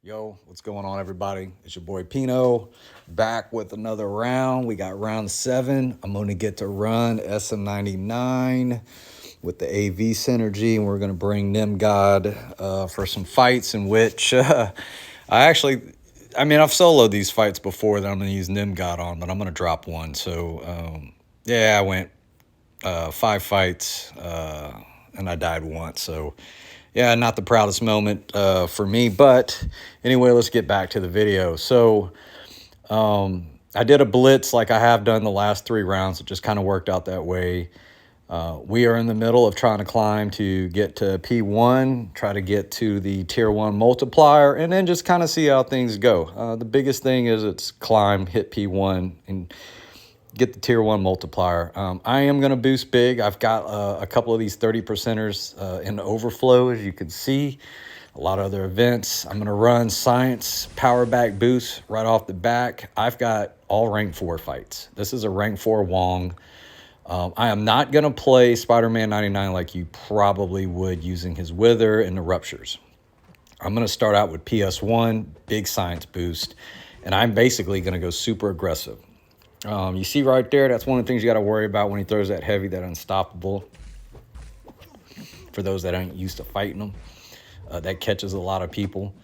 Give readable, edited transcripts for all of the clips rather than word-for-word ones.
Yo, what's going on, everybody? It's your boy Pino back with another round. We got round 7. I'm going to get to run SM99 with the AV Synergy, and we're going to bring Nimgod for some fights in which I've soloed these fights before that I'm going to use Nimgod on, but I'm going to drop one. So, I went 5 fights and I died once. So, yeah, not the proudest moment for me. But anyway, let's get back to the video. So I did a blitz like I have done the last 3 rounds. It just kind of worked out that way. We are in the middle of trying to climb to get to P1, try to get to the tier 1 multiplier, and then just kind of see how things go. The biggest thing is it's climb, hit P1, and get the tier 1 multiplier. I am going to boost big. I've got a couple of these 30%ers in overflow, as you can see. A lot of other events. I'm going to run science power back boost right off the back. I've got all rank 4 fights. This is a rank 4 Wong. I am not going to play Spider-Man 99 like you probably would using his Wither and the Ruptures. I'm going to start out with PS1, big science boost, and I'm basically going to go super aggressive. You see right there, that's one of the things you got to worry about when he throws that heavy, that unstoppable. For those that aren't used to fighting him, that catches a lot of people.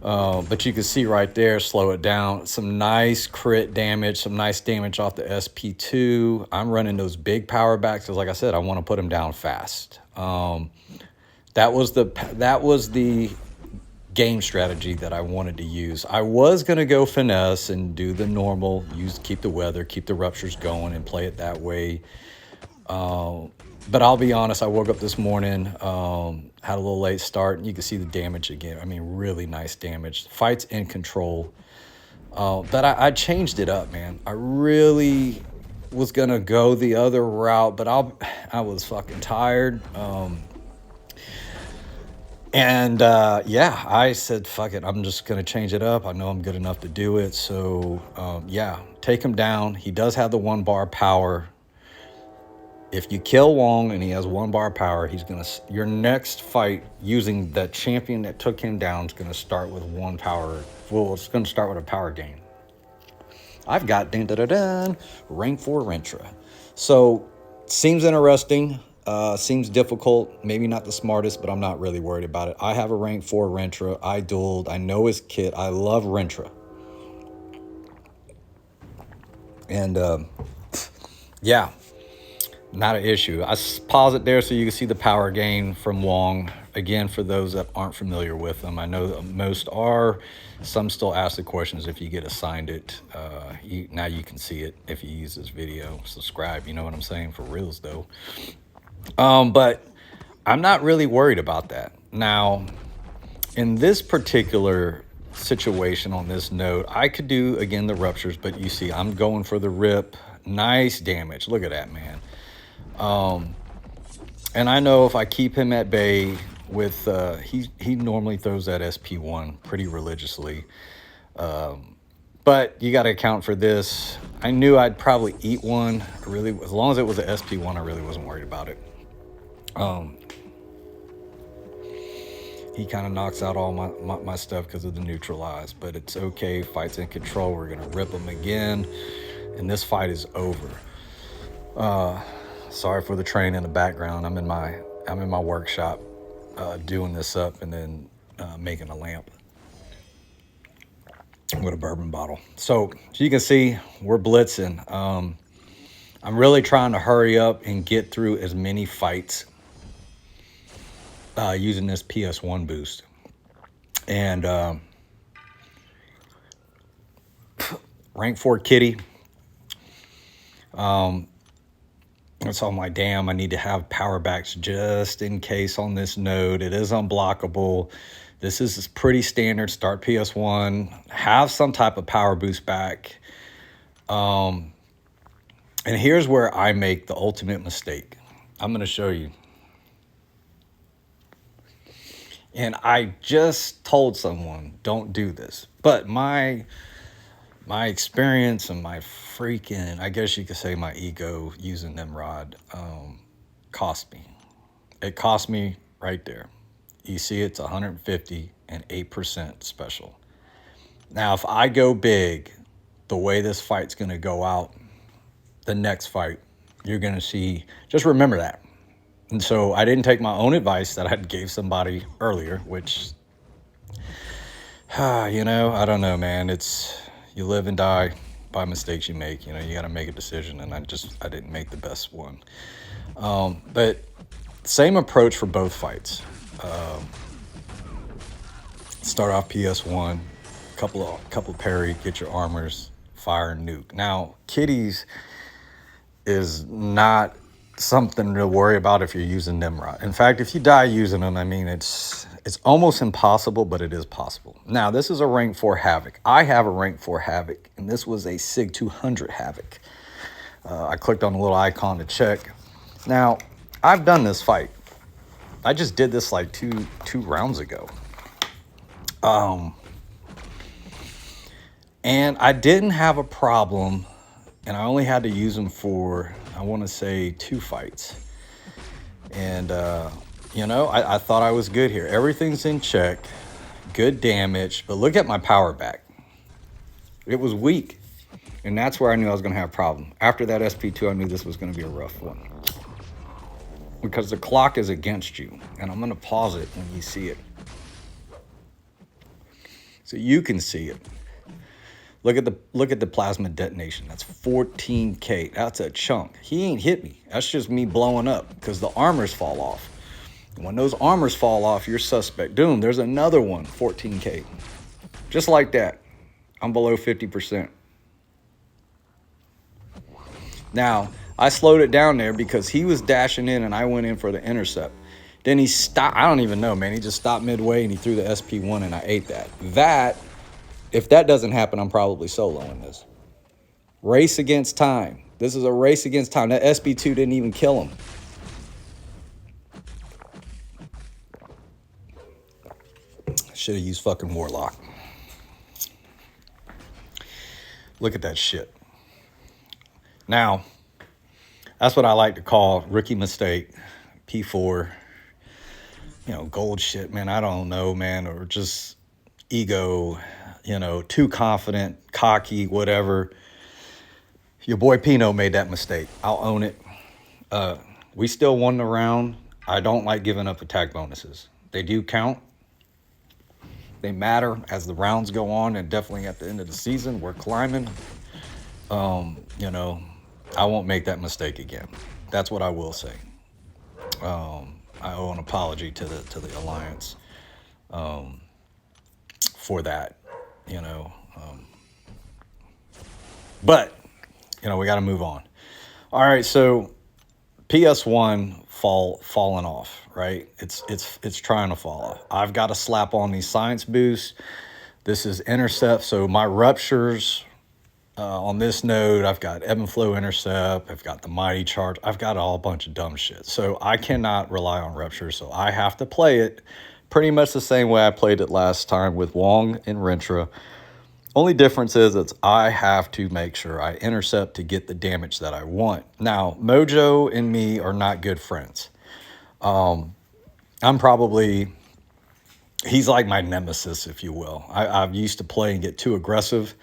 But you can see right there, slow it down. Some nice crit damage, some nice damage off the SP2. I'm running those big power backs because, like I said, I want to put him down fast. That was the game strategy that I wanted to use. I was going to go finesse and do the normal, keep the weather, keep the ruptures going and play it that way. But I'll be honest, I woke up this morning, had a little late start, and you can see the damage again. I mean, really nice damage. Fight's in control. But I changed it up, man. I really was going to go the other route, but I was fucking tired. I said, fuck it. I'm just going to change it up. I know I'm good enough to do it. So, take him down. He does have the 1 bar power. If you kill Wong and he has 1 bar power, your next fight using that champion that took him down is going to start with 1 power. Well, it's going to start with a power gain. I've got rank 4 Rentra. So, seems interesting. Seems difficult, maybe not the smartest, but I'm not really worried about it. I have a rank 4 Rentra. I dueled. I know his kit. I love Rentra. And not an issue. I pause it there so you can see the power gain from Wong. Again, for those that aren't familiar with them, I know that most are. Some still ask the questions if you get assigned it. Now you can see it if you use this video. Subscribe, you know what I'm saying? For reals, though. But I'm not really worried about that. Now, in this particular situation on this node, I could do, again, the ruptures, but you see, I'm going for the rip. Nice damage. Look at that, man. And I know if I keep him at bay with, he normally throws that SP1 pretty religiously. But you got to account for this. I knew I'd probably eat one. Really, as long as it was an SP1, I really wasn't worried about it. He kind of knocks out all my stuff because of the neutralize, but it's okay. Fight's in control. We're going to rip him again, and this fight is over. Sorry for the train in the background. I'm in my workshop doing this up and then making a lamp with a bourbon bottle. So you can see we're blitzing. I'm really trying to hurry up and get through as many fights using this PS1 boost. And rank 4 kitty. That's all my damn. I need to have power backs just in case on this node. It is unblockable. This is pretty standard. Start PS1. Have some type of power boost back. And here's where I make the ultimate mistake. I'm going to show you. And I just told someone, don't do this. But my experience and my freaking, I guess you could say my ego using Nimrod cost me. It cost me right there. You see it's 150 and 8% special. Now, if I go big, the way this fight's going to go out, the next fight, you're going to see, just remember that. And so I didn't take my own advice that I gave somebody earlier, which, I don't know, man. It's, you live and die by mistakes you make. You got to make a decision, and I didn't make the best one. But same approach for both fights. Start off PS1, couple parry, get your armors, fire, nuke. Now, kitties is not something to worry about if you're using Nimrod. In fact, if you die using them, I mean, it's almost impossible, but it is possible. Now, this is a rank 4 Havoc. I have a rank 4 Havoc, and this was a SIG 200 Havoc. I clicked on the little icon to check. Now, I've done this fight. I just did this like two rounds ago. And I didn't have a problem, and I only had to use them for, I want to say, 2 fights. And, I thought I was good here. Everything's in check, good damage, but look at my power back. It was weak, and that's where I knew I was going to have a problem. After that SP2, I knew this was going to be a rough one. Because the clock is against you, and I'm going to pause it when you see it. So you can see it. Look at the plasma detonation. That's 14K. That's a chunk. He ain't hit me. That's just me blowing up because the armors fall off. When those armors fall off, you're suspect. Doom, there's another one, 14K. Just like that. I'm below 50%. Now, I slowed it down there because he was dashing in and I went in for the intercept. Then he stopped. I don't even know, man. He just stopped midway and he threw the SP1 and I ate that. If that doesn't happen, I'm probably soloing this. Race against time. This is a race against time. That SP2 didn't even kill him. Should have used fucking Warlock. Look at that shit. Now, that's what I like to call rookie mistake. P4. Gold shit, man. I don't know, man. Or just ego. Too confident, cocky, whatever. Your boy Pino made that mistake. I'll own it. We still won the round. I don't like giving up attack bonuses. They do count. They matter as the rounds go on, and definitely at the end of the season, we're climbing. I won't make that mistake again. That's what I will say. I owe an apology to the Alliance for that. But we got to move on. All right, so PS1 falling off, right? It's trying to fall off. I've got to slap on these science boosts. This is intercept, so my ruptures on this node, I've got ebb and flow intercept, I've got the mighty charge, I've got a bunch of dumb shit. So I cannot rely on ruptures, so I have to play it pretty much the same way I played it last time with Wong and Rentra. Only difference is I have to make sure I intercept to get the damage that I want. Now, Mojo and me are not good friends. He's like my nemesis, if you will. I've used to play and get too aggressive,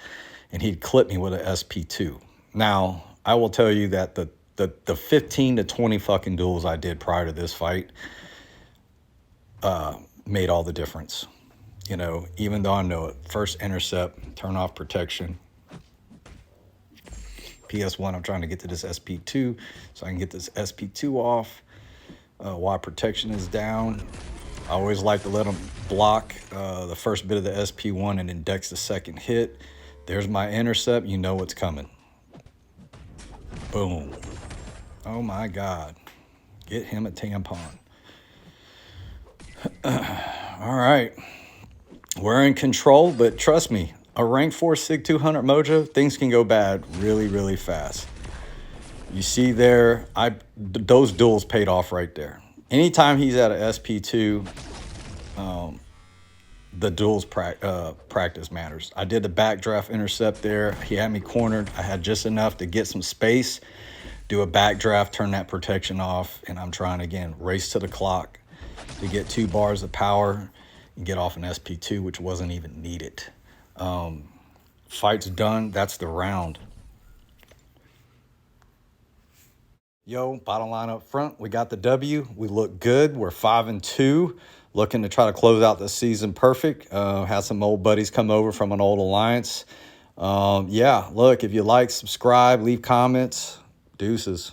and he'd clip me with an SP2. Now, I will tell you that the 15 to 20 fucking duels I did prior to this fight made all the difference. Even though I know it. First intercept, turn off protection. PS1, I'm trying to get to this SP2 so I can get this SP2 off while protection is down. I always like to let them block the first bit of the SP1 and index the second hit. There's my intercept. You know what's coming. Boom. Oh, my God. Get him a tampon. All right. We're in control, but trust me, a rank 4 SIG 200 Mojo, things can go bad really, really fast. You see there, those duels paid off right there. Anytime he's at an SP2, the duels practice matters. I did the backdraft intercept there. He had me cornered. I had just enough to get some space, do a backdraft, turn that protection off, and I'm trying again, race to the clock. to get 2 bars of power and get off an SP2, which wasn't even needed. Fight's done. That's the round. Yo, bottom line up front, we got the W. We look good. We're 5-2, looking to try to close out the season perfect. Had some old buddies come over from an old alliance. Yeah, look, if you like, subscribe, leave comments. Deuces.